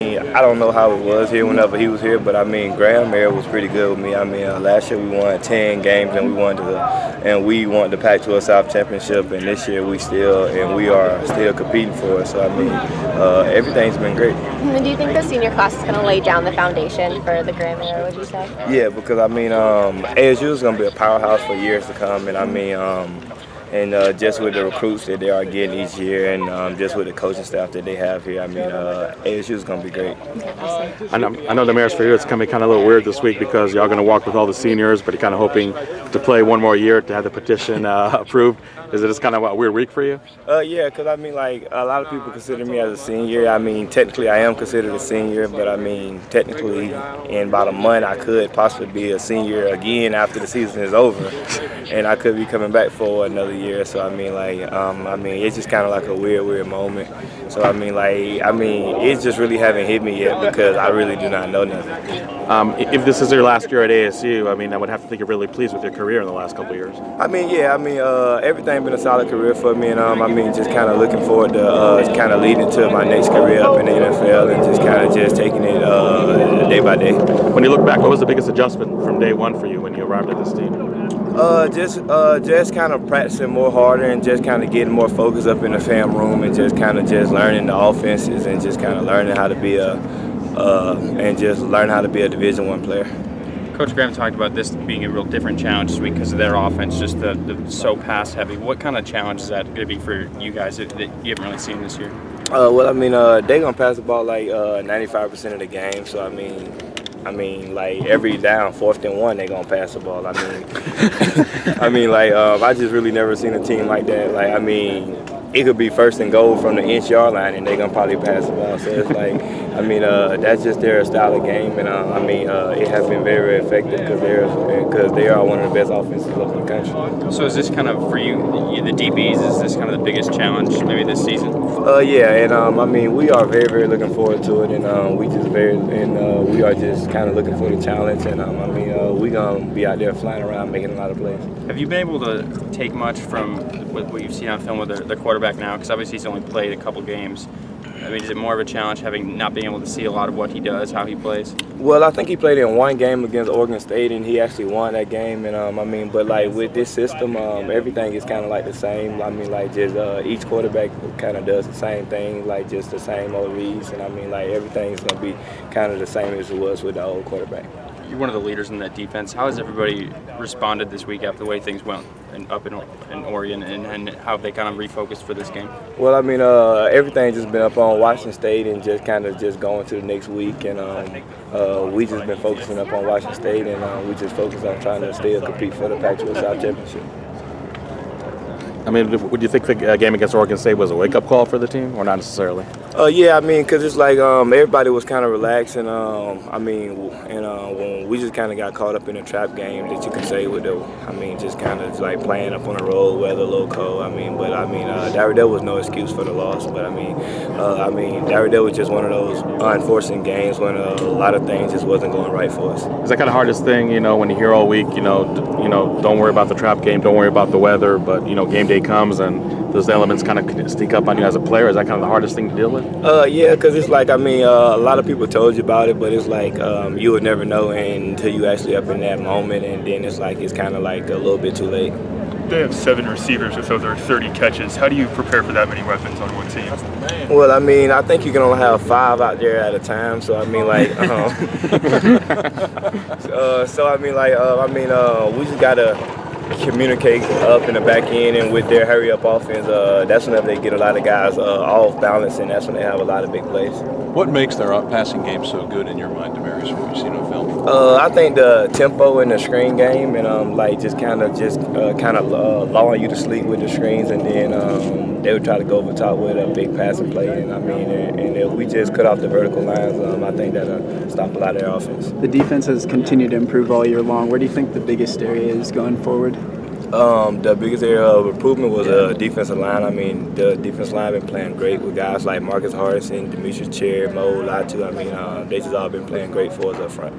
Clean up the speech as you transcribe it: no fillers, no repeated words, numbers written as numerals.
I don't know how it was here whenever he was here, but I mean, Graham era was pretty good with me. I mean, last year we won 10 games and we won the Pac-12 South Championship, and this year we are still competing for it. So I mean, everything's been great. Do you think the senior class is going to lay down the foundation for the Graham era? Would you say? Yeah, because I mean, ASU is going to be a powerhouse for years to come, and I mean. Just with the recruits that they are getting each year, and just with the coaching staff that they have here, I mean, ASU is going to be great. I know Damarious, for you, it's going to be kind of a little weird this week because y'all going to walk with all the seniors, but you're kind of hoping to play one more year to have the petition approved. Is it just kind of a weird week for you? Yeah, because I mean, like, a lot of people consider me as a senior. I mean, technically I am considered a senior, but I mean, technically in about a month I could possibly be a senior again after the season is over, and I could be coming back for another year. So I mean, like, it's just kind of like a weird moment. So I mean, it just really haven't hit me yet because I really do not know nothing. If this is your last year at ASU, I mean, I would have to think you're really pleased with your career in the last couple of years. I mean, yeah, everything been a solid career for me, and I mean, just kind of looking forward to kind of leading to my next career up in the NFL, and just kind of just taking it day by day. When you look back, what was the biggest adjustment from day one for you when you arrived at this team? Just kind of practicing more harder and just kind of getting more focused up in the film room and just kind of just learning the offenses and just kind of learning how to be a Division I player. Coach Graham talked about this being a real different challenge this week because of their offense, just the so pass heavy. What kind of challenge is that going to be for you guys that you haven't really seen this year? Well, I mean, they're gonna pass the ball like 95% of the game. So I mean, like every down, 4th and 1, they're gonna pass the ball. I just really never seen a team like that. Like, I mean, it could be 1st and goal from the inch-yard line, and they're gonna probably pass the ball. So it's like, that's just their style of game, and it has been very effective because they are one of the best offenses in the country. So is this kind of for you, the DBs? Is this kind of the biggest challenge maybe this season? Yeah, and we are very looking forward to it, and we are just kind of looking for the challenge, and we're gonna be out there flying around making a lot of plays. Have you been able to take much from what you've seen on film with the quarterback now? Because obviously he's only played a couple games. I mean, is it more of a challenge not being able to see a lot of what he does, how he plays? Well, I think he played in one game against Oregon State, and he actually won that game. And but like with this system, everything is kind of like the same. I mean, like just each quarterback kind of does the same thing, like just the same old reads. And everything is gonna be kind of the same as it was with the old quarterback. You're one of the leaders in that defense. How has everybody responded this week after the way things went up in Oregon, and how have they kind of refocused for this game? Well, everything's just been up on Washington State and just kind of just going to the next week, and we just been focusing up on Washington State, and we just focus on trying to still compete for the Pac-12 South Championship. I mean, would you think the game against Oregon State was a wake-up call for the team, or not necessarily? Yeah, because it's like everybody was kind of relaxing. When we just kind of got caught up in a trap game that you can say with just kind of like playing up on the road, weather a little cold. Darrell was no excuse for the loss. But Darrell was just one of those unfortunate games when a lot of things just wasn't going right for us. Is that kind of hardest thing, when you hear all week, don't worry about the trap game, don't worry about the weather, but game day comes and those elements kind of sneak up on you as a player? Is that kind of the hardest thing to deal with? Yeah, because it's like, a lot of people told you about it, but it's like you would never know until you actually up in that moment, and then it's kind of like a little bit too late. They have 7 receivers with over 30 catches. How do you prepare for that many weapons on one team? Well, I think you can only have 5 out there at a time. So we just gotta communicate up in the back end, and with their hurry up offense, that's whenever they get a lot of guys off balance, and that's when they have a lot of big plays. What makes their passing game so good in your mind, Damarious, from what you've seen on film? I think the tempo in the screen game, and just kind of lulling you to sleep with the screens, and then they would try to go over top with a big passing play, and if we just cut off the vertical lines, I think that'll stop a lot of their offense. The defense has continued to improve all year long. Where do you think the biggest area is going forward? The biggest area of improvement was the defensive line. The defensive line been playing great with guys like Marcus Hardison, Demetrius Cherry, Mo Latu. They just all been playing great for us up front.